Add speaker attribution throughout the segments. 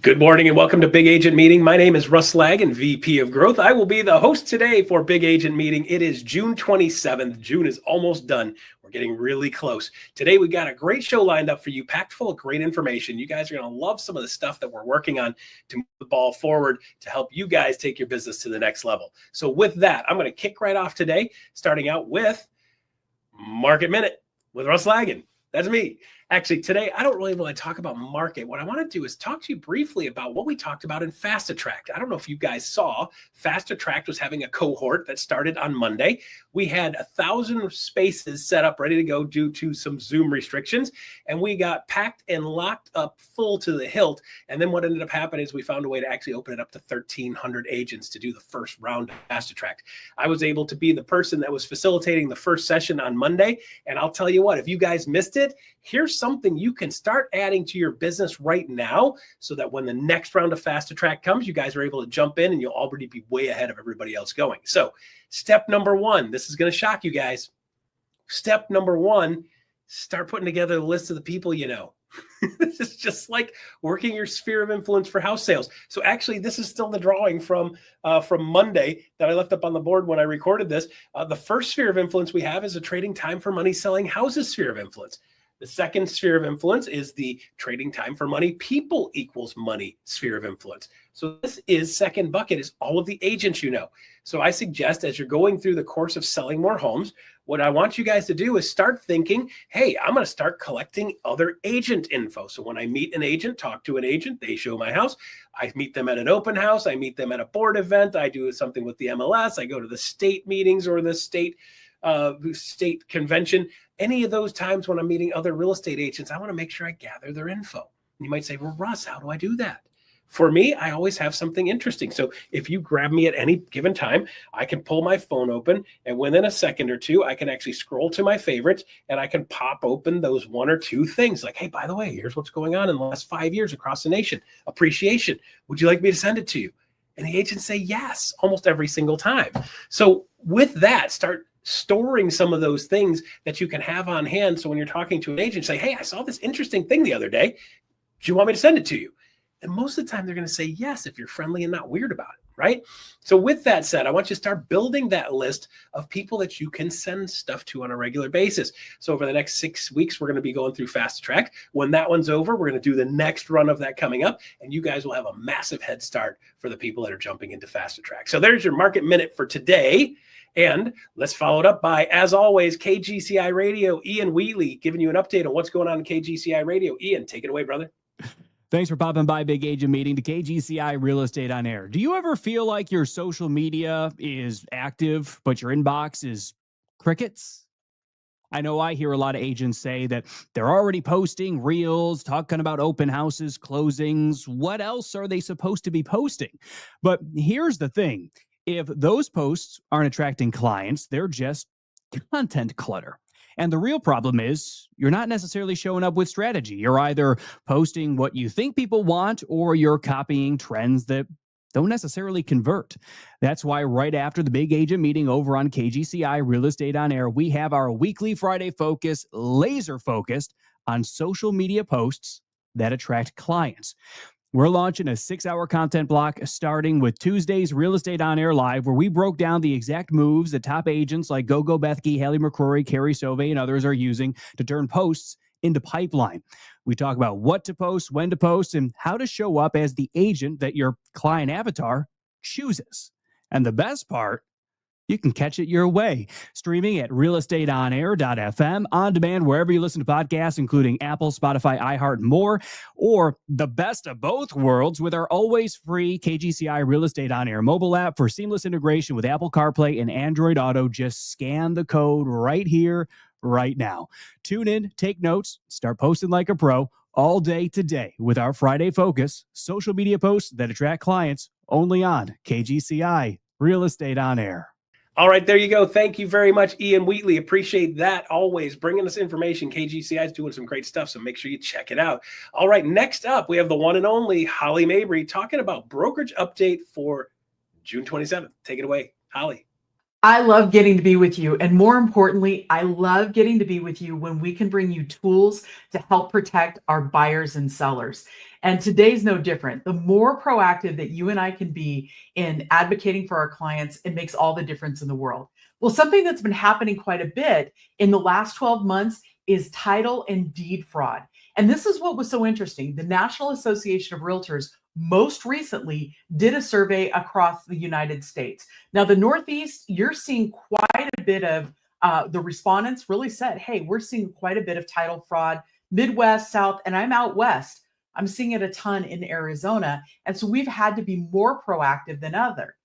Speaker 1: Good morning and welcome to Big Agent Meeting. My name is Russ Lagan, VP of Growth. I will be the host today for Big Agent Meeting. It is June 27th. June is almost done. We're getting really close. Today we got a great show lined up for you, packed full of great information. You guys are going to love some of the stuff that we're working on to move the ball forward to help you guys take your business to the next level. So with that, I'm going to kick right off today, starting out with Market Minute with Russ Lagan. That's me. Actually, today, I don't really want to talk about market. What I want to do is talk to you briefly about what we talked about in Fast Attract. I don't know if you guys saw, Fast Attract was having a cohort that started on Monday. We had 1,000 spaces set up, ready to go due to some Zoom restrictions, and we got packed and locked up full to the hilt. And then what ended up happening is we found a way to actually open it up to 1,300 agents to do the first round of Fast Attract. I was able to be the person that was facilitating the first session on Monday, and I'll tell you what, if you guys missed it, here's something you can start adding to your business right now so that when the next round of Fast Attract comes, you guys are able to jump in and you'll already be way ahead of everybody else going. So step number one, this is going to shock you guys. Step number one, start putting together a list of the people you know. This is just like working your sphere of influence for house sales. So actually, this is still the drawing from Monday that I left up on the board when I recorded this. The first sphere of influence we have is a trading time for money selling houses sphere of influence. The second sphere of influence is the trading time for money people equals money sphere of influence. So this is second bucket is all of the agents you know. So I suggest as you're going through the course of selling more homes, what I want you guys to do is start thinking, hey, I'm going to start collecting other agent info. So when I meet an agent, talk to an agent, they show my house. I meet them at an open house. I meet them at a board event. I do something with the MLS. I go to the state meetings or the state convention. Any of those times when I'm meeting other real estate agents, I want to make sure I gather their info. You might say, well, Russ, how do I do that? For me, I always have something interesting. So if you grab me at any given time, I can pull my phone open and within a second or two, I can actually scroll to my favorites and I can pop open those one or two things like, hey, by the way, here's what's going on in the last 5 years across the nation. Appreciation. Would you like me to send it to you? And the agents say yes, almost every single time. So with that, start storing some of those things that you can have on hand. So when you're talking to an agent, say, hey, I saw this interesting thing the other day. Do you want me to send it to you? And most of the time they're going to say yes if you're friendly and not weird about it, right? So with that said, I want you to start building that list of people that you can send stuff to on a regular basis. So over the next 6 weeks, we're going to be going through Fast Attract. When that one's over, we're going to do the next run of that coming up, and you guys will have a massive head start for the people that are jumping into Fast Attract. So there's your market minute for today. And let's follow it up by, as always, KGCI Radio, Ian Wheatley, giving you an update on what's going on in KGCI Radio. Ian, take it away, brother.
Speaker 2: Thanks for popping by Big Agent Meeting to KGCI Real Estate on Air. Do you ever feel like your social media is active, but your inbox is crickets? I know I hear a lot of agents say that they're already posting reels, talking about open houses, closings. What else are they supposed to be posting? But here's the thing. If those posts aren't attracting clients, they're just content clutter. And the real problem is you're not necessarily showing up with strategy. You're either posting what you think people want or you're copying trends that don't necessarily convert. That's why right after the Big Agent Meeting over on KGCI Real Estate on Air, we have our weekly Friday focus, laser focused on social media posts that attract clients. We're launching a 6-hour content block starting with Tuesday's Real Estate on Air Live, where we broke down the exact moves that top agents like Gogo Bethke, Haley McCrory, Carrie Sove, and others are using to turn posts into pipeline. We talk about what to post, when to post, and how to show up as the agent that your client avatar chooses. And the best part, you can catch it your way. Streaming at realestateonair.fm, on demand wherever you listen to podcasts, including Apple, Spotify, iHeart, and more. Or the best of both worlds with our always free KGCI Real Estate on Air mobile app for seamless integration with Apple CarPlay and Android Auto. Just scan the code right here, right now. Tune in, take notes, start posting like a pro all day today with our Friday focus, social media posts that attract clients only on KGCI Real Estate on Air.
Speaker 1: All right, there you go. Thank you very much, Ian Wheatley. Appreciate that. Always bringing us information. KGCI is doing some great stuff, so make sure you check it out. All right, next up, we have the one and only Holly Mabry talking about brokerage update for June 27th. Take it away, Holly.
Speaker 3: I love getting to be with you. And more importantly, I love getting to be with you when we can bring you tools to help protect our buyers and sellers. And today's no different. The more proactive that you and I can be in advocating for our clients, it makes all the difference in the world. Well, something that's been happening quite a bit in the last 12 months is title and deed fraud. And this is what was so interesting. The National Association of Realtors most recently did a survey across the United States. Now, the Northeast, you're seeing quite a bit of the respondents really said, hey, we're seeing quite a bit of title fraud. Midwest, South, and I'm out West. I'm seeing it a ton in Arizona. And so we've had to be more proactive than ever.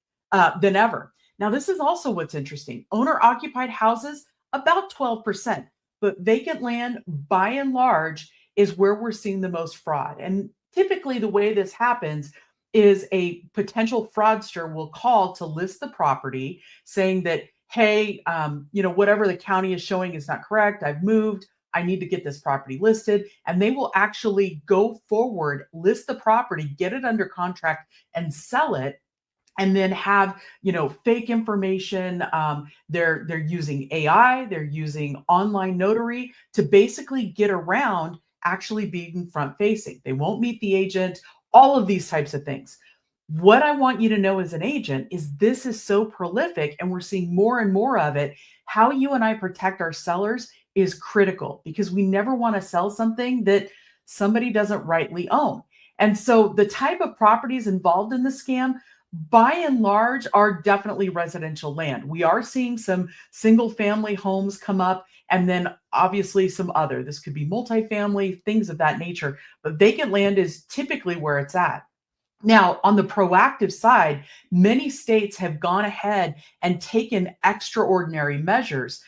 Speaker 3: Now, this is also what's interesting. Owner-occupied houses, about 12%, but vacant land, by and large, is where we're seeing the most fraud. And typically the way this happens is a potential fraudster will call to list the property saying that, hey, whatever the county is showing is not correct. I've moved. I need to get this property listed. And they will actually go forward, list the property, get it under contract and sell it. And then have, fake information. They're using AI, they're using online notary to basically get around actually being front facing. They won't meet the agent, all of these types of things. What I want you to know as an agent is this is so prolific and we're seeing more and more of it. How you and I protect our sellers is critical because we never want to sell something that somebody doesn't rightly own. And so the type of properties involved in the scam, by and large, are definitely residential land. We are seeing some single family homes come up and then obviously some other. This could be multifamily, things of that nature, but vacant land is typically where it's at. Now, on the proactive side, many states have gone ahead and taken extraordinary measures.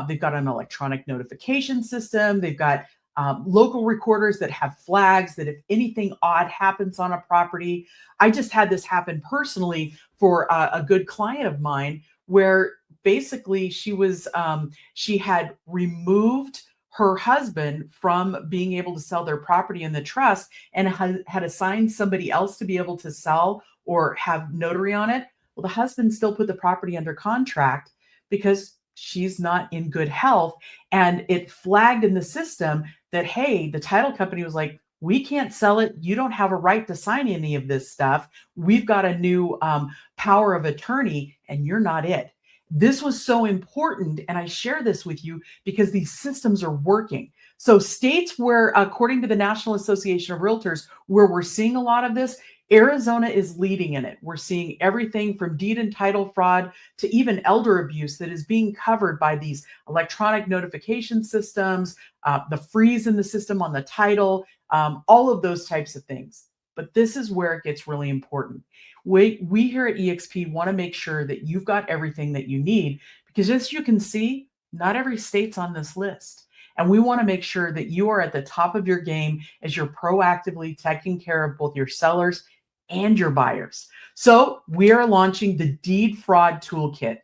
Speaker 3: They've got an electronic notification system. They've got local recorders that have flags that if anything odd happens on a property. I just had this happen personally for a good client of mine where basically she had removed her husband from being able to sell their property in the trust and had assigned somebody else to be able to sell or have notary on it. Well, the husband still put the property under contract because she's not in good health. And it flagged in the system that, hey, the title company was like, we can't sell it. You don't have a right to sign any of this stuff. We've got a new power of attorney and you're not it. This was so important. And I share this with you because these systems are working. So states where, according to the National Association of Realtors, where we're seeing a lot of this, Arizona is leading in it. We're seeing everything from deed and title fraud to even elder abuse that is being covered by these electronic notification systems, the freeze in the system on the title, all of those types of things. But this is where it gets really important. We here at EXP want to make sure that you've got everything that you need because as you can see, not every state's on this list. And we want to make sure that you are at the top of your game as you're proactively taking care of both your sellers and your buyers. So we are launching the Deed Fraud Toolkit.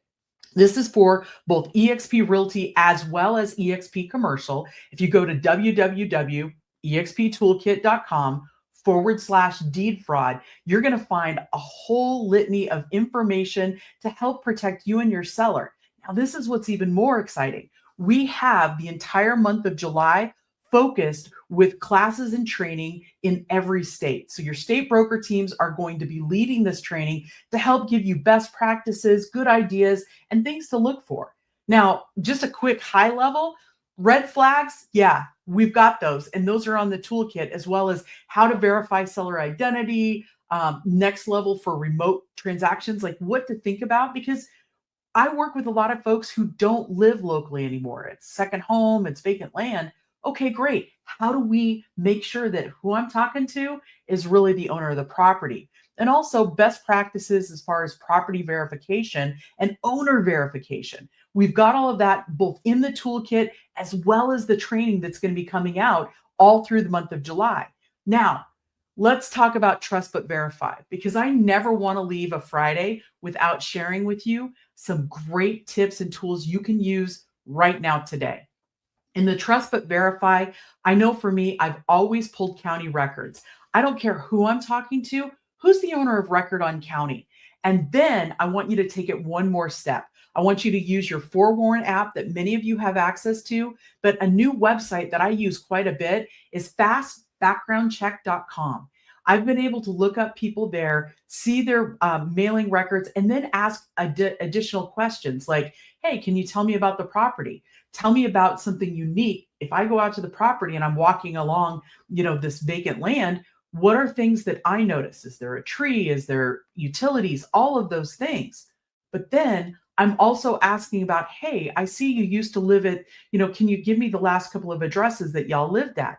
Speaker 3: This is for both EXP Realty as well as EXP Commercial. If you go to www.exptoolkit.com/deed fraud, you're going to find a whole litany of information to help protect you and your seller. Now, this is what's even more exciting. We have the entire month of July focused with classes and training in every state. So your state broker teams are going to be leading this training to help give you best practices, good ideas, and things to look for. Now, just a quick high level, red flags, yeah, we've got those. And those are on the toolkit, as well as how to verify seller identity, next level for remote transactions, like what to think about, because I work with a lot of folks who don't live locally anymore. It's second home, it's vacant land. Okay, great. How do we make sure that who I'm talking to is really the owner of the property? And also best practices as far as property verification and owner verification. We've got all of that both in the toolkit as well as the training that's going to be coming out all through the month of July. Now, let's talk about Trust But Verify, because I never want to leave a Friday without sharing with you some great tips and tools you can use right now today. In the Trust But Verify, I know for me, I've always pulled county records. I don't care who I'm talking to, who's the owner of record on county. And then I want you to take it one more step. I want you to use your Forewarn app that many of you have access to, but a new website that I use quite a bit is fastbackgroundcheck.com. I've been able to look up people there, see their mailing records, and then ask additional questions like, hey, can you tell me about the property? Tell me about something unique. If I go out to the property and I'm walking along, this vacant land, what are things that I notice? Is there a tree? Is there utilities? All of those things. But then I'm also asking about, hey, I see you used to live at, can you give me the last couple of addresses that y'all lived at?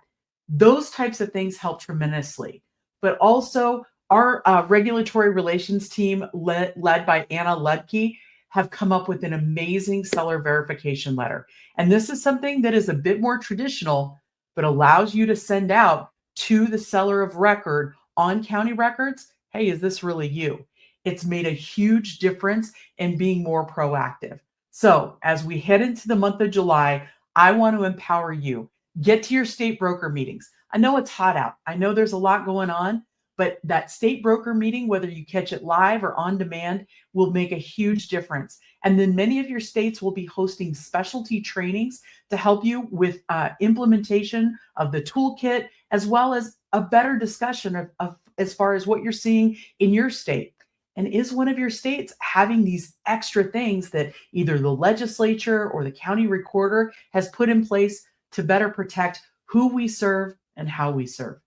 Speaker 3: Those types of things help tremendously. But also our regulatory relations team led by Anna Ludke have come up with an amazing seller verification letter. And this is something that is a bit more traditional, but allows you to send out to the seller of record on county records, hey, is this really you? It's made a huge difference in being more proactive. So as we head into the month of July, I want to empower you. Get to your state broker meetings. I know it's hot out. I know there's a lot going on, but that state broker meeting, whether you catch it live or on demand, will make a huge difference. And then many of your states will be hosting specialty trainings to help you with implementation of the toolkit, as well as a better discussion of as far as what you're seeing in your state. And is one of your states having these extra things that either the legislature or the county recorder has put in place to better protect who we serve and how we serve?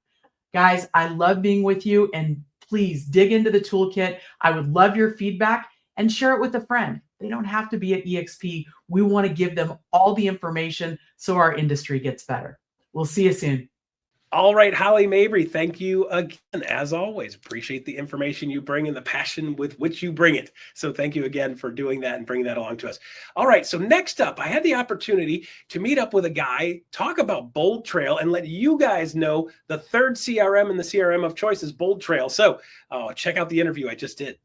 Speaker 3: Guys, I love being with you, and please dig into the toolkit. I would love your feedback and share it with a friend. They don't have to be at EXP. We want to give them all the information so our industry gets better. We'll see you soon.
Speaker 1: All right, Holly Mabry, thank you again. As always, appreciate the information you bring and the passion with which you bring it. So thank you again for doing that and bringing that along to us. All right, so next up, I had the opportunity to meet up with a guy, talk about BoldTrail, and let you guys know the third CRM and the CRM of choice is BoldTrail. So check out the interview I just did.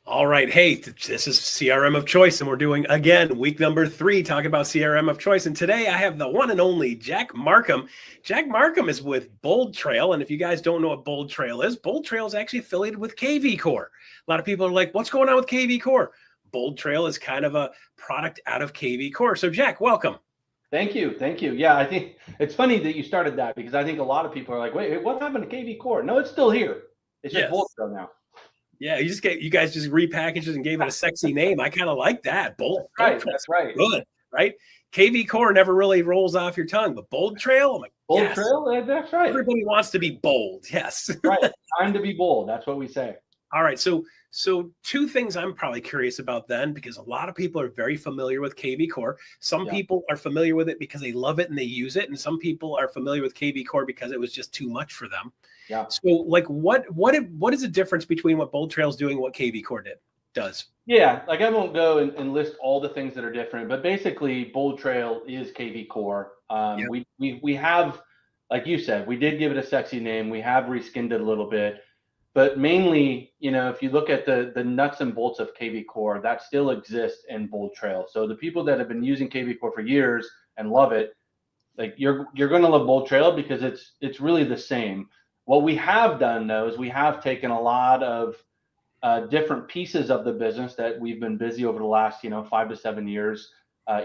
Speaker 1: All right. Hey, this is CRM of choice, and we're doing, again, week number 3, talking about CRM of choice. And today I have the one and only Jack Markham. Jack Markham is with BoldTrail. And if you guys don't know what BoldTrail is actually affiliated with KV Core. A lot of people are like, what's going on with KV Core? BoldTrail is kind of a product out of KV Core. So Jack, welcome.
Speaker 4: Thank you. Thank you. Yeah, I think it's funny that you started that, because I think a lot of people are like, wait, what happened to KV Core? No, it's still here. It's just BoldTrail now.
Speaker 1: Yeah, you guys just repackaged it and gave it a sexy name. I kind of like that.
Speaker 4: That's right.
Speaker 1: Good, right? KV Core never really rolls off your tongue, but BoldTrail, I'm like,
Speaker 4: BoldTrail, yes. That's right.
Speaker 1: Everybody wants to be bold. Yes.
Speaker 4: Right. Time to be bold. That's what we say.
Speaker 1: All right. So 2 things I'm probably curious about then, because a lot of people are very familiar with KV Core. Some people are familiar with it because they love it and they use it. And some people are familiar with KV Core because it was just too much for them.
Speaker 4: Yeah.
Speaker 1: So like what is the difference between what BoldTrail is doing and what KV Core does?
Speaker 4: Yeah. Like I won't go and list all the things that are different, but basically BoldTrail is KV Core. We have, like you said, we did give it a sexy name. We have reskinned it a little bit. But mainly, if you look at the nuts and bolts of KV Core, that still exists in BoldTrail. So the people that have been using KV Core for years and love it, like you're going to love BoldTrail because it's really the same. What we have done, though, is we have taken a lot of different pieces of the business that we've been busy over the last 5 to 7 years,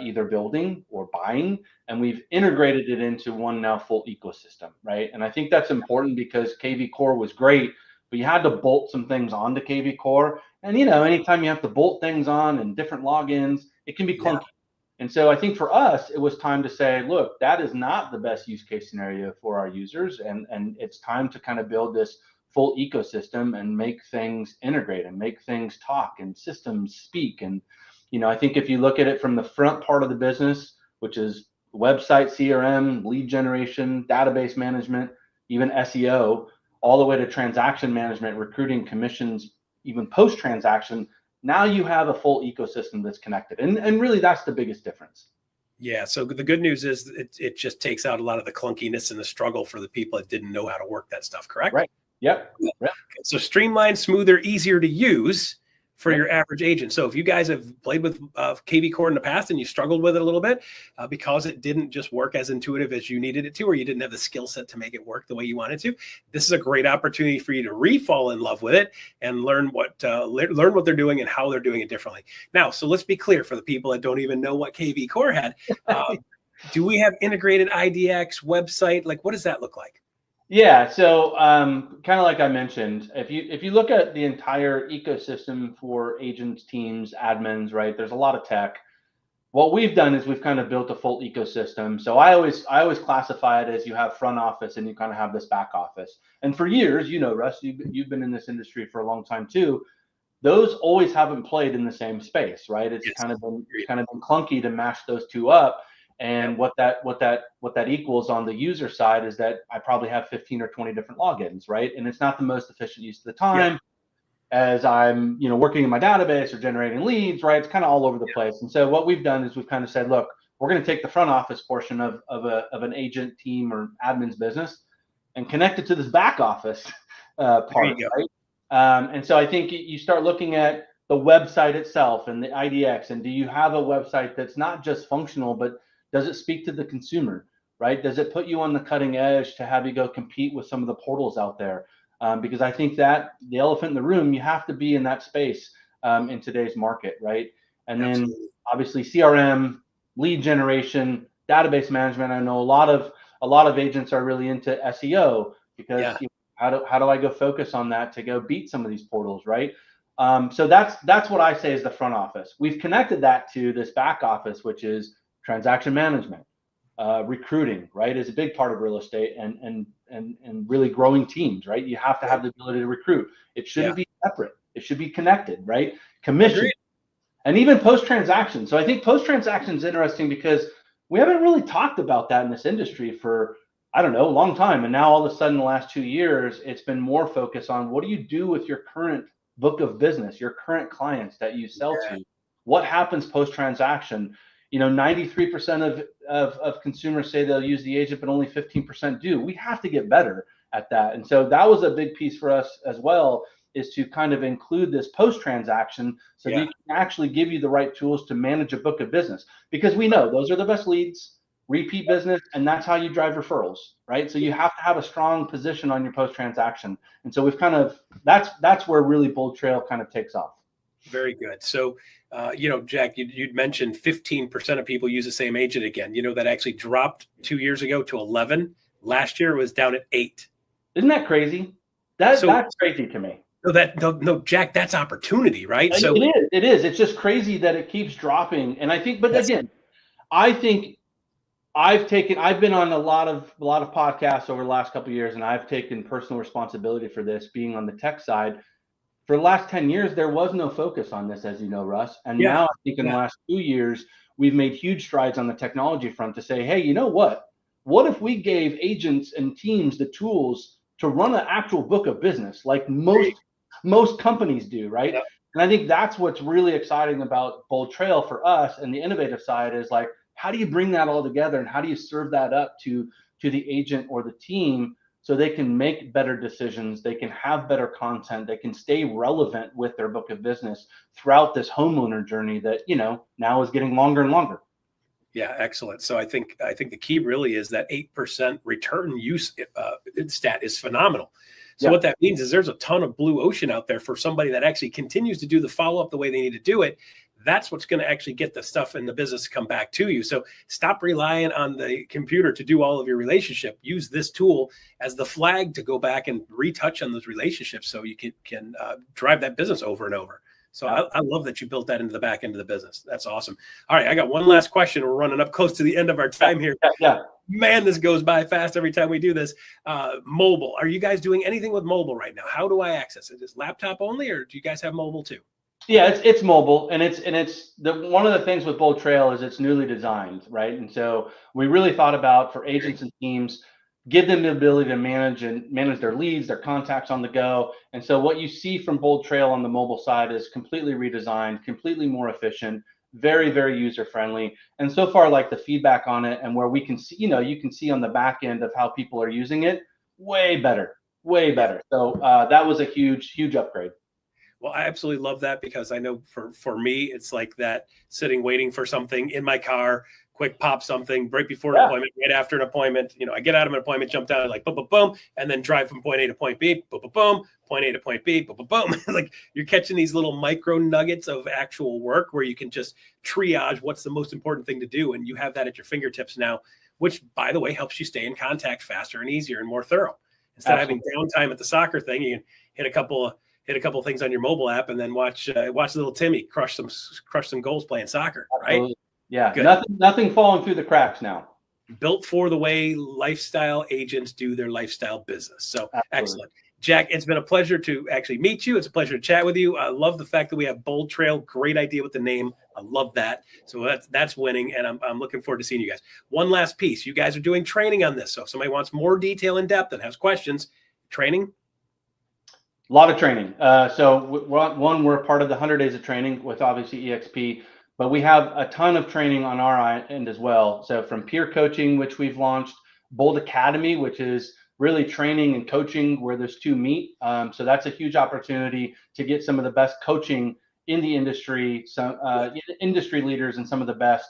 Speaker 4: either building or buying, and we've integrated it into one now full ecosystem, right? And I think that's important because KV Core was great, but you had to bolt some things onto KV Core. And, anytime you have to bolt things on and different logins, it can be clunky. And so I think for us, it was time to say, look, that is not the best use case scenario for our users. And it's time to kind of build this full ecosystem and make things integrate and make things talk and systems speak. And, I think if you look at it from the front part of the business, which is website, CRM, lead generation, database management, even SEO, all the way to transaction management, recruiting, commissions, even post-transaction, now you have a full ecosystem that's connected. And really, that's the biggest difference.
Speaker 1: Yeah. So the good news is it just takes out a lot of the clunkiness and the struggle for the people that didn't know how to work that stuff, correct?
Speaker 4: Right. Yep.
Speaker 1: So streamlined, smoother, easier to use for your average agent. So if you guys have played with KV Core in the past and you struggled with it a little bit because it didn't just work as intuitive as you needed it to, or you didn't have the skill set to make it work the way you wanted to, this is a great opportunity for you to re-fall in love with it and learn what they're doing and how they're doing it differently. Now, so let's be clear for the people that don't even know what KV Core had. Do we have integrated IDX website? Like, what does that look like?
Speaker 4: Yeah, so kind of like I mentioned, if you look at the entire ecosystem for agents, teams, admins, right? There's a lot of tech. What we've done is we've kind of built a full ecosystem. So I always classify it as you have front office and you kind of have this back office. And for years, you know, Russ, you've been in this industry for a long time too. Those always haven't played in the same space, right? It's kind of been clunky to mash those two up. And what that equals on the user side is that I probably have 15 or 20 different logins, right? And it's not the most efficient use of the time as I'm, you know, working in my database or generating leads, right? It's kind of all over the place. And so what we've done is we've kind of said, look, we're going to take the front office portion of an agent, team, or admin's business and connect it to this back office part, right? And so I think you start looking at the website itself and the IDX, and do you have a website that's not just functional, but does it speak to the consumer, right? Does it put you on the cutting edge to have you go compete with some of the portals out there? Because I think that the elephant in the room, you have to be in that space in today's market, right? And then obviously CRM, lead generation, database management. I know a lot of agents are really into SEO because how do I go focus on that to go beat some of these portals, right? So that's what I say is the front office. We've connected that to this back office, which is transaction management, recruiting, right, is a big part of real estate, and really growing teams, right? You have to have the ability to recruit. It shouldn't be separate. It should be connected, right? Commission, and even post-transaction. So I think post-transaction is interesting because we haven't really talked about that in this industry for, I don't know, a long time. And now all of a sudden, the last 2 years, it's been more focused on what do you do with your current book of business, your current clients that you sell to? What happens post-transaction? You know, 93% of consumers say they'll use the agent, but only 15% do. We have to get better at that. And so that was a big piece for us as well, is to kind of include this post-transaction so that it can actually give you the right tools to manage a book of business. Because we know those are the best leads, repeat business, and that's how you drive referrals, right? So you have to have a strong position on your post-transaction. And so we've kind of, that's where really BoldTrail kind of takes off.
Speaker 1: Very good. So, you know, Jack, you'd mentioned 15% of people use the same agent again. You know, that actually dropped 2 years ago to 11. Last year it was down at 8.
Speaker 4: Isn't that crazy? That's crazy to me.
Speaker 1: No, Jack, that's opportunity, right? So
Speaker 4: it is. It's just crazy that it keeps dropping. And I think, but again, I think I've been on a lot of podcasts over the last couple of years, and I've taken personal responsibility for this, being on the tech side. For the last 10 years, there was no focus on this, as you know, Russ. And now I think in the last 2 years, we've made huge strides on the technology front to say, hey, you know what? What if we gave agents and teams the tools to run an actual book of business like most companies do, right? Yep. And I think that's what's really exciting about BoldTrail for us, and the innovative side is like, how do you bring that all together and how do you serve that up to the agent or the team so they can make better decisions, they can have better content, they can stay relevant with their book of business throughout this homeowner journey that, you know, now is getting longer and longer.
Speaker 1: Yeah, excellent. So I think the key really is that 8% return use stat is phenomenal. So what that means is there's a ton of blue ocean out there for somebody that actually continues to do the follow-up the way they need to do it. That's what's going to actually get the stuff in the business to come back to you. So stop relying on the computer to do all of your relationship. Use this tool as the flag to go back and retouch on those relationships so you can drive that business over and over. So I love that you built that into the back end of the business. That's awesome. All right, I got one last question. We're running up close to the end of our time here. Man, this goes by fast every time we do this. Mobile. Are you guys doing anything with mobile right now? How do I access it? Is laptop only, or do you guys have mobile too?
Speaker 4: Yeah, it's mobile, and it's one of the things with BoldTrail is it's newly designed, right? And so we really thought about, for agents and teams, give them the ability to manage their leads, their contacts on the go. And so what you see from BoldTrail on the mobile side is completely redesigned, completely more efficient, very, very user friendly. And so far, like the feedback on it, and where we can see, you know, you can see on the back end of how people are using it, way better, way better. So that was a huge upgrade.
Speaker 1: Well, I absolutely love that, because I know for me, it's like that sitting, waiting for something in my car, quick pop something right before an appointment, right after an appointment. I get out of an appointment, jump down, like boom, boom, boom, and then drive from point A to point B, boom, boom, boom, point A to point B, boom, boom, boom. Like you're catching these little micro nuggets of actual work where you can just triage what's the most important thing to do. And you have that at your fingertips now, which, by the way, helps you stay in contact faster and easier and more thorough. Instead of having downtime at the soccer thing, you can hit a couple of things on your mobile app and then watch little Timmy crush some goals playing soccer. Absolutely. Right?
Speaker 4: Yeah. Good. Nothing falling through the cracks now.
Speaker 1: Built for the way lifestyle agents do their lifestyle business. So absolutely. Excellent. Jack, it's been a pleasure to actually meet you. It's a pleasure to chat with you. I love the fact that we have BoldTrail. Great idea with the name. I love that. So that's winning, and I'm looking forward to seeing you guys. One last piece. You guys are doing training on this. So if somebody wants more detail in depth and has questions, training?
Speaker 4: A lot of training. So we're part of the 100 days of training with obviously EXP, but we have a ton of training on our end as well. So from peer coaching, which we've launched, Bold Academy, which is really training and coaching where those two meet. So that's a huge opportunity to get some of the best coaching in the industry, some industry leaders and some of the best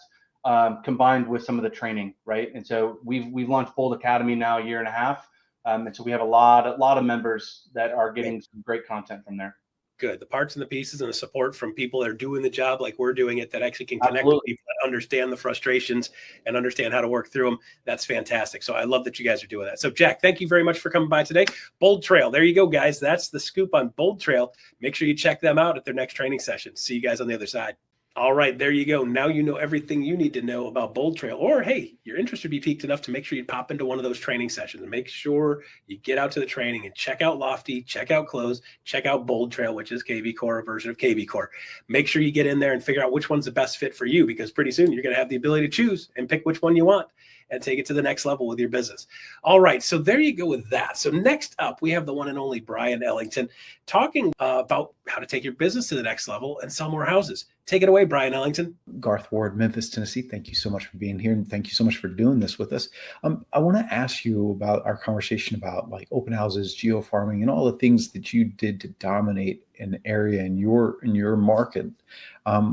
Speaker 4: combined with some of the training, right? And so we've launched Bold Academy now a year and a half. And so we have a lot of members that are getting some great content from there.
Speaker 1: Good. The parts and the pieces and the support from people that are doing the job like we're doing it, that actually can connect with people that understand the frustrations and understand how to work through them. That's fantastic. So I love that you guys are doing that. So Jack, thank you very much for coming by today. BoldTrail. There you go, guys. That's the scoop on BoldTrail. Make sure you check them out at their next training session. See you guys on the other side. All right, there you go. Now you know everything you need to know about BoldTrail. Or, hey, your interest would be piqued enough to make sure you pop into one of those training sessions and make sure you get out to the training and check out Lofty, check out Close, check out BoldTrail, which is KV Core, a version of KV Core. Make sure you get in there and figure out which one's the best fit for you, because pretty soon you're going to have the ability to choose and pick which one you want and take it to the next level with your business. All right, so there you go with that. So next up, we have the one and only Brian Ellington talking about how to take your business to the next level and sell more houses. Take it away, Brian Ellington.
Speaker 5: Garth Ward, Memphis, Tennessee. Thank you so much for being here, and thank you so much for doing this with us. I want to ask you about our conversation about like open houses, geofarming, and all the things that you did to dominate an area in your market.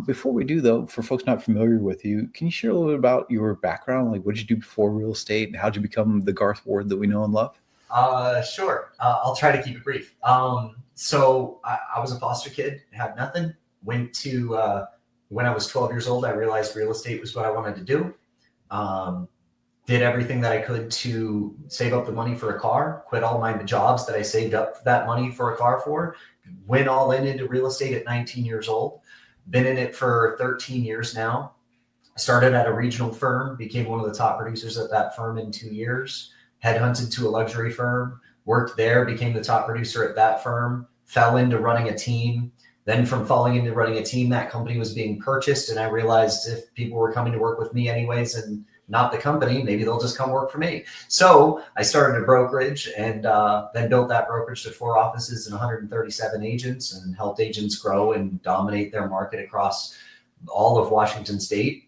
Speaker 5: Before we do, though, for folks not familiar with you, can you share a little bit about your background? Like, what did you do before real estate, and how did you become the Garth Ward that we know and love?
Speaker 6: Sure. I'll try to keep it brief. So I was a foster kid, had nothing. Went to, when I was 12 years old, I realized real estate was what I wanted to do. Did everything that I could to save up the money for a car, quit all my jobs that I saved up that money for a car for, went all into real estate at 19 years old. Been in it for 13 years now. Started at a regional firm, became one of the top producers at that firm in 2 years. Headhunted to a luxury firm, worked there, became the top producer at that firm, fell into running a team. Then from falling into running a team, that company was being purchased. And I realized if people were coming to work with me anyways and not the company, maybe they'll just come work for me. So I started a brokerage and then built that brokerage to 4 offices and 137 agents, and helped agents grow and dominate their market across all of Washington State.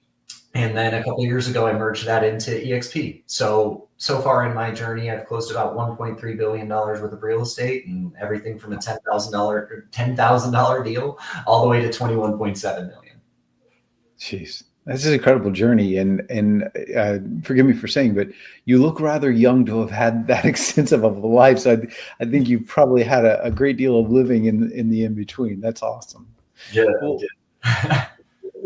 Speaker 6: And then a couple of years ago, I merged that into EXP. So far in my journey, I've closed about $1.3 billion worth of real estate, and everything from a $10,000 deal all the way to $21.7 million.
Speaker 5: Jeez, this is an incredible journey. And forgive me for saying, but you look rather young to have had that extensive of a life. So I think you probably had a great deal of living in the in-between. That's awesome.
Speaker 6: Yeah.
Speaker 5: Well,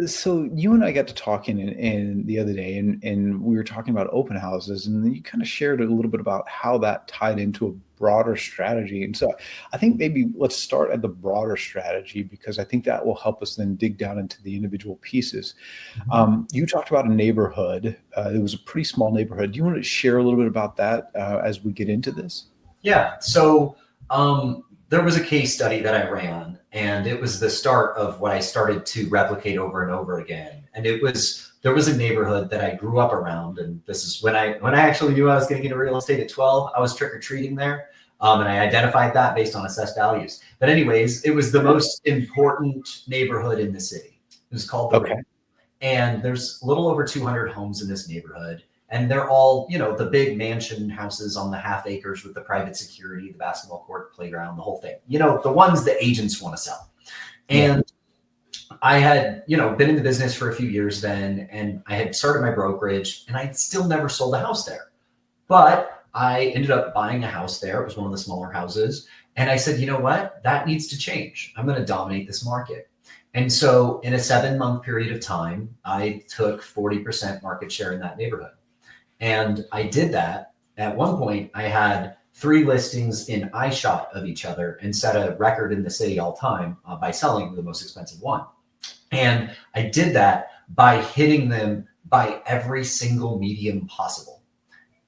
Speaker 5: so you and I got to talking in the other day, and we were talking about open houses, and then you kind of shared a little bit about how that tied into a broader strategy. And so I think maybe let's start at the broader strategy, because I think that will help us then dig down into the individual pieces. You talked about a neighborhood. It was a pretty small neighborhood. Do you want to share a little bit about that as we get into this? Yeah.
Speaker 6: So there was a case study that I ran, and it was the start of what I started to replicate over and over again. And there was a neighborhood that I grew up around, and this is when I actually knew I was getting into real estate at 12. I was trick-or-treating there, and I identified that based on assessed values. But anyways, it was the most important neighborhood in the city. It was called the Ring. And there's a little over 200 homes in this neighborhood. And they're all, the big mansion houses on the half acres with the private security, the basketball court, playground, the whole thing. The ones the agents want to sell. And I had, been in the business for a few years then, and I had started my brokerage, and I still never sold a house there. But I ended up buying a house there. It was one of the smaller houses. And I said, you know what? That needs to change. I'm going to dominate this market. And so in a 7-month period of time, I took 40% market share in that neighborhood. And I did that. At one point, I had 3 listings in eyeshot of each other and set a record in the city all time by selling the most expensive one. And I did that by hitting them by every single medium possible.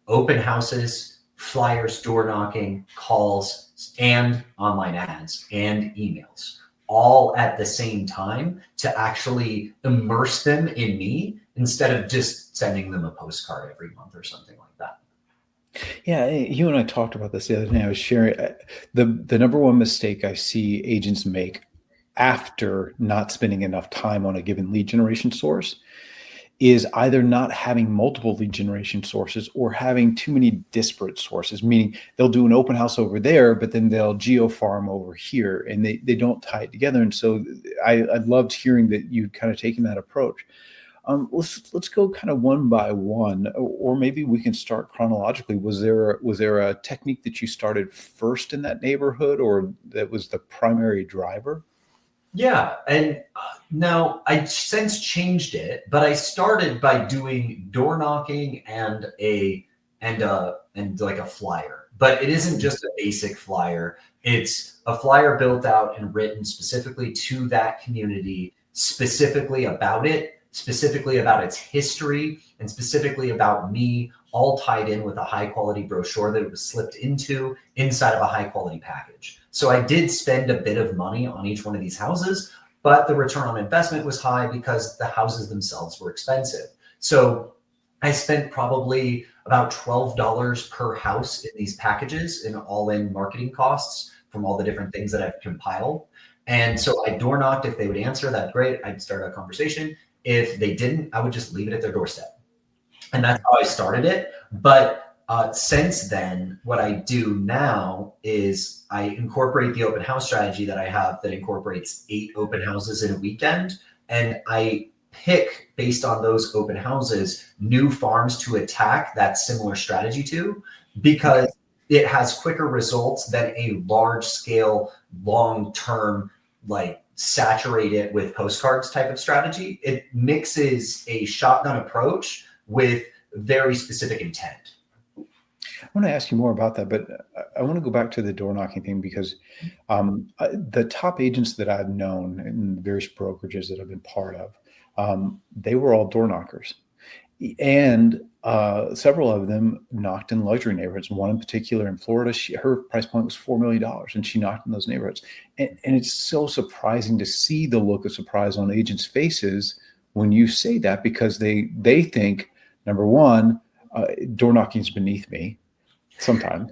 Speaker 6: Open houses, flyers, door knocking, calls, and online ads and emails, all at the same time to actually immerse them in me instead of just sending them a postcard every month or something like that.
Speaker 5: Yeah, you and I talked about this the other day. I was sharing the number one mistake I see agents make after not spending enough time on a given lead generation source is either not having multiple lead generation sources or having too many disparate sources, meaning they'll do an open house over there, but then they'll geo farm over here and they don't tie it together. And so I loved hearing that you'd kind of taken that approach. Let's go kind of one by one, or maybe we can start chronologically. Was there a technique that you started first in that neighborhood, or that was the primary driver?
Speaker 6: Yeah, and now I since changed it, but I started by doing door knocking and like a flyer. But it isn't just a basic flyer. It's a flyer built out and written specifically to that community, specifically about it, specifically about its history, and specifically about me, all tied in with a high quality brochure that it was slipped inside of a high quality package. So I did spend a bit of money on each one of these houses, but the return on investment was high because the houses themselves were expensive. So I spent probably about $12 per house in these packages in all-in marketing costs from all the different things that I've compiled. And so I door knocked. If they would answer, that's great. I'd start a conversation. If they didn't, I would just leave it at their doorstep. And that's how I started it. But since then, what I do now is I incorporate the open house strategy that I have that incorporates 8 open houses in a weekend. And I pick, based on those open houses, new farms to attack that similar strategy to, because it has quicker results than a large scale, long-term, like saturate it with postcards type of strategy. It mixes a shotgun approach with very specific intent.
Speaker 5: I want to ask you more about that, but I want to go back to the door knocking thing because the top agents that I've known in various brokerages that I've been part of, they were all door knockers. And several of them knocked in luxury neighborhoods. One in particular in Florida, her price point was $4 million, and she knocked in those neighborhoods. And it's so surprising to see the look of surprise on agents' faces when you say that, because they think, number one, door knocking is beneath me sometimes,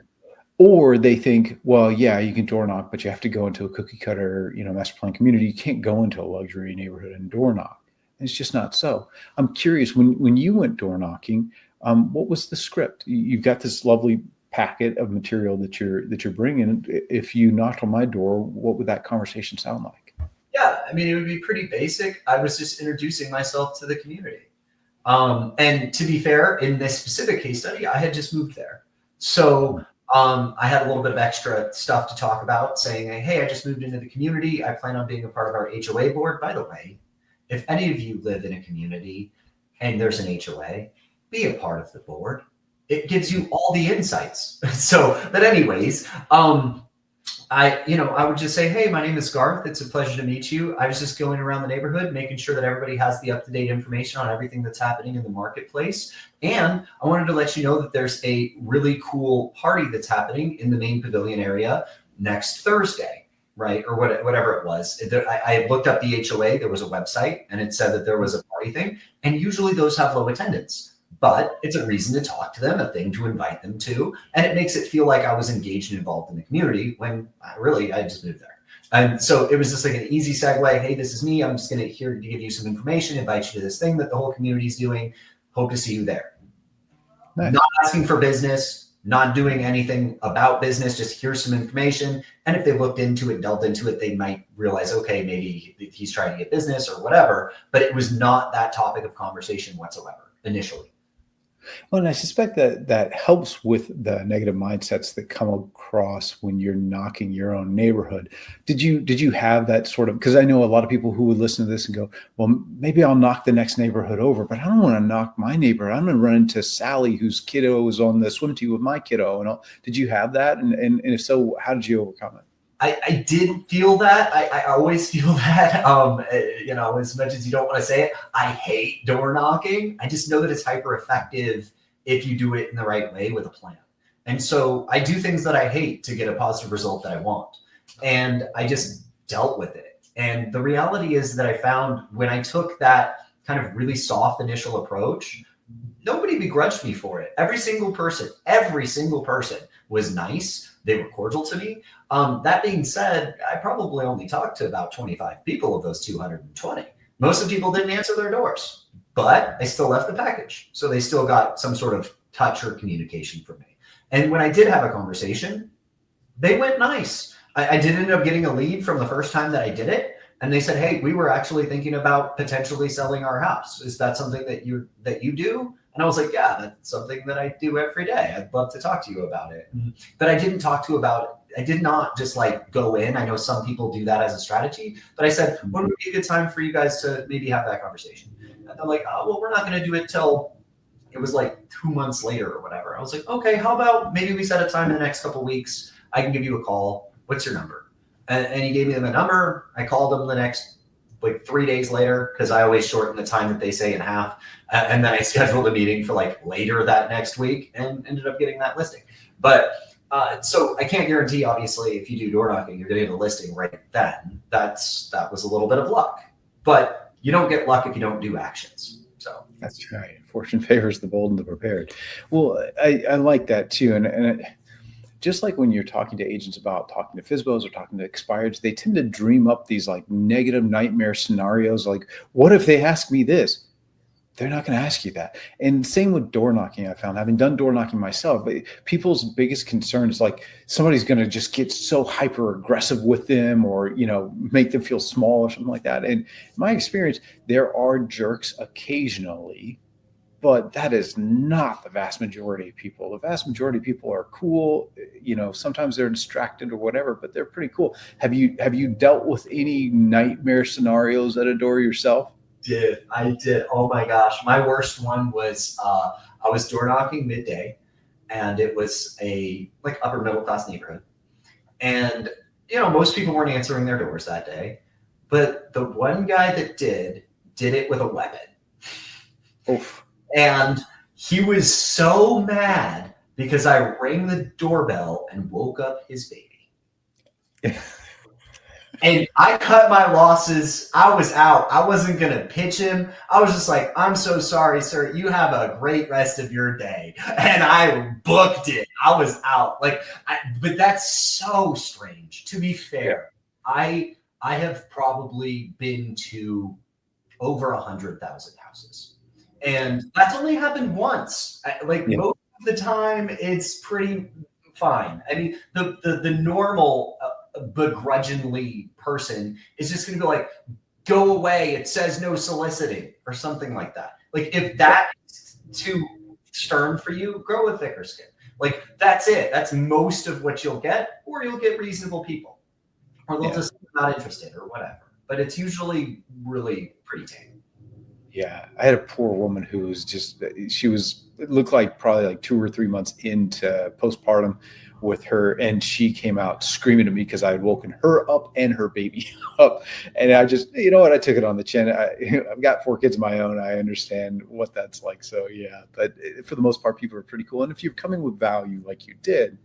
Speaker 5: or they think, well, yeah, you can door knock, but you have to go into a cookie cutter, master plan community. You can't go into a luxury neighborhood and door knock. It's just not so. I'm curious, when you went door knocking, what was the script? You've got this lovely packet of material that you're bringing. If you knocked on my door, what would that conversation sound like?
Speaker 6: Yeah, I mean, it would be pretty basic. I was just introducing myself to the community. And to be fair, in this specific case study, I had just moved there. So I had a little bit of extra stuff to talk about, saying, hey, I just moved into the community. I plan on being a part of our HOA board. By the way, if any of you live in a community and there's an HOA, be a part of the board. It gives you all the insights. But anyways, I would just say, hey, my name is Garth. It's a pleasure to meet you. I was just going around the neighborhood, making sure that everybody has the up-to-date information on everything that's happening in the marketplace. And I wanted to let you know that there's a really cool party that's happening in the main pavilion area next Thursday, right? Or whatever it was. I looked up the HOA. There was a website, and it said that there was a party thing. And usually those have low attendance. But it's a reason to talk to them, a thing to invite them to. And it makes it feel like I was engaged and involved in the community when I just moved there. And so it was just like an easy segue. Hey, this is me. I'm just going to here to give you some information, invite you to this thing that the whole community is doing. Hope to see you there. Nice. Not asking for business, not doing anything about business, just here's some information. And if they looked into it, delved into it, they might realize, okay, maybe he's trying to get business or whatever, but it was not that topic of conversation whatsoever initially.
Speaker 5: Well, and I suspect that that helps with the negative mindsets that come across when you're knocking your own neighborhood. Did you have that sort of, because I know a lot of people who would listen to this and go, well, maybe I'll knock the next neighborhood over, but I don't want to knock my neighbor. I'm going to run into Sally, whose kiddo is on the swim team with my kiddo. And all. Did you have that? And if so, how did you overcome it?
Speaker 6: I did feel that. I always feel that. As much as you don't want to say it, I hate door knocking. I just know that it's hyper effective if you do it in the right way with a plan. And so I do things that I hate to get a positive result that I want. And I just dealt with it. And the reality is that I found when I took that kind of really soft initial approach, nobody begrudged me for it. Every single person was nice. They were cordial to me. That being said, I probably only talked to about 25 people of those 220. Most of the people didn't answer their doors, but I still left the package. So they still got some sort of touch or communication from me. And when I did have a conversation, they went nice. I did end up getting a lead from the first time that I did it. And they said, hey, we were actually thinking about potentially selling our house. Is that something that you do? And I was like, yeah, that's something that I do every day. I'd love to talk to you about it. But I didn't talk to about it. I did not just like go in. I know some people do that as a strategy, but I said, when would be a good time for you guys to maybe have that conversation? And they're like, oh, well, we're not going to do it till it was like 2 months later or whatever. I was like, okay, how about maybe we set a time in the next couple of weeks. I can give you a call. What's your number? And he gave me the number. I called him the next like 3 days later, because I always shorten the time that they say in half. And then I scheduled a meeting for like later that next week and ended up getting that listing. But so I can't guarantee, obviously, if you do door knocking, you're getting a listing right then. That was a little bit of luck. But you don't get luck if you don't do actions. So
Speaker 5: that's right. Fortune favors the bold and the prepared. Well, I like that too. And just like when you're talking to agents about talking to FSBOs or talking to expireds, they tend to dream up these like negative nightmare scenarios. Like, what if they ask me this? They're not going to ask you that. And same with door knocking. I found, having done door knocking myself, but people's biggest concern is like somebody's going to just get so hyper aggressive with them, or, make them feel small or something like that. And in my experience, there are jerks occasionally, but that is not the vast majority of people. The vast majority of people are cool. Sometimes they're distracted or whatever, but they're pretty cool. Have you dealt with any nightmare scenarios at a door yourself?
Speaker 6: I did. Oh my gosh. My worst one was I was door knocking midday, and it was a like upper middle class neighborhood. And most people weren't answering their doors that day, but the one guy that did it with a weapon.
Speaker 5: Oof.
Speaker 6: And he was so mad because I rang the doorbell and woke up his baby. And I cut my losses. I was out. I wasn't going to pitch him. I was just like, I'm so sorry, sir. You have a great rest of your day. And I booked it. I was out. But that's so strange. To be fair, I have probably been to over 100,000 houses. And that's only happened once. Most of the time, it's pretty fine. I mean, the normal begrudgingly person is just going to be like, go away. It says no soliciting or something like that. Like, if that's too stern for you, grow a thicker skin. Like, that's it. That's most of what you'll get, or you'll get reasonable people, or they'll just be not interested or whatever. But it's usually really pretty tame.
Speaker 5: Yeah, I had a poor woman who was it looked like probably like 2 or 3 months into postpartum with her. And she came out screaming at me because I had woken her up and her baby up. And I just, I took it on the chin. I've got 4 kids of my own. I understand what that's like. So yeah, but for the most part, people are pretty cool. And if you're coming with value like you did,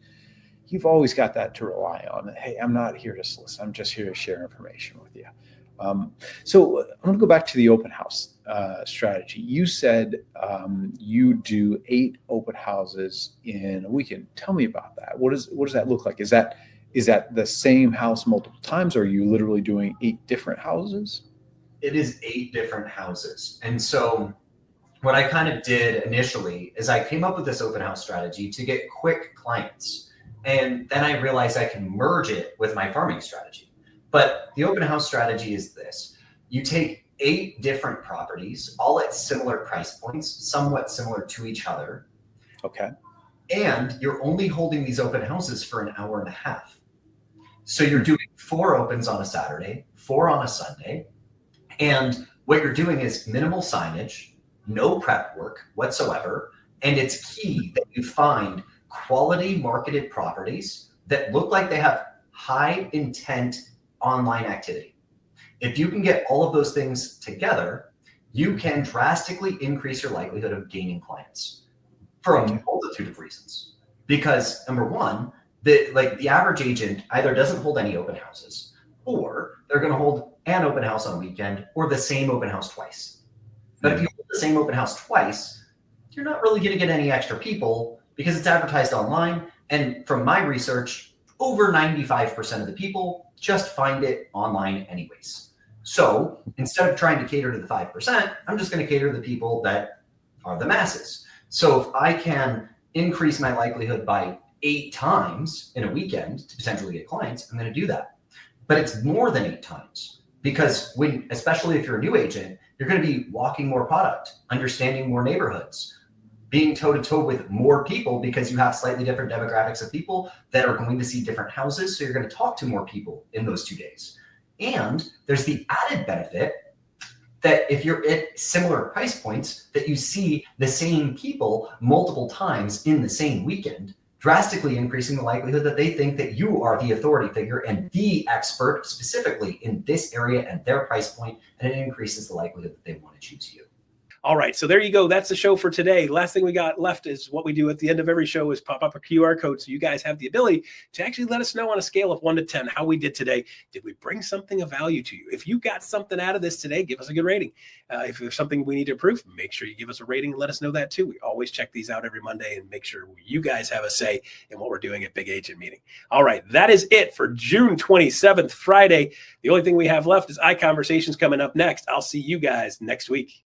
Speaker 5: you've always got that to rely on. Hey, I'm not here to solicit. I'm just here to share information with you. So I'm going to go back to the open house strategy. You said you do 8 open houses in a weekend. Tell me about that. What does that look like? Is that the same house multiple times, or are you literally doing 8 different houses?
Speaker 6: It is 8 different houses. And so what I kind of did initially is I came up with this open house strategy to get quick clients. And then I realized I can merge it with my farming strategy. But the open house strategy is this. You take 8 different properties, all at similar price points, somewhat similar to each other.
Speaker 5: Okay.
Speaker 6: And you're only holding these open houses for an hour and a half. So you're doing 4 opens on a Saturday, 4 on a Sunday. And what you're doing is minimal signage, no prep work whatsoever. And it's key that you find quality marketed properties that look like they have high intent online activity. If you can get all of those things together, you can drastically increase your likelihood of gaining clients for a multitude of reasons. Because number one, the average agent either doesn't hold any open houses, or they're going to hold an open house on a weekend or the same open house twice. But if you hold the same open house twice, you're not really going to get any extra people because it's advertised online. And from my research, over 95% of the people just find it online anyways. So instead of trying to cater to the 5%, I'm just going to cater to the people that are the masses. So if I can increase my likelihood by 8 times in a weekend to potentially get clients, I'm going to do that. But it's more than 8 times, because especially if you're a new agent, you're going to be walking more product, understanding more neighborhoods, being toe to toe with more people because you have slightly different demographics of people that are going to see different houses. So you're going to talk to more people in those 2 days. And there's the added benefit that if you're at similar price points, that you see the same people multiple times in the same weekend, drastically increasing the likelihood that they think that you are the authority figure and the expert specifically in this area and their price point, and it increases the likelihood that they want to choose you.
Speaker 1: All right, so there you go. That's the show for today. Last thing we got left is what we do at the end of every show is pop up a QR code so you guys have the ability to actually let us know on a scale of 1 to 10 how we did today. Did we bring something of value to you? If you got something out of this today, give us a good rating. If there's something we need to improve, make sure you give us a rating and let us know that too. We always check these out every Monday and make sure you guys have a say in what we're doing at Big Agent Meeting. All right, that is it for June 27th, Friday. The only thing we have left is iConversations coming up next. I'll see you guys next week.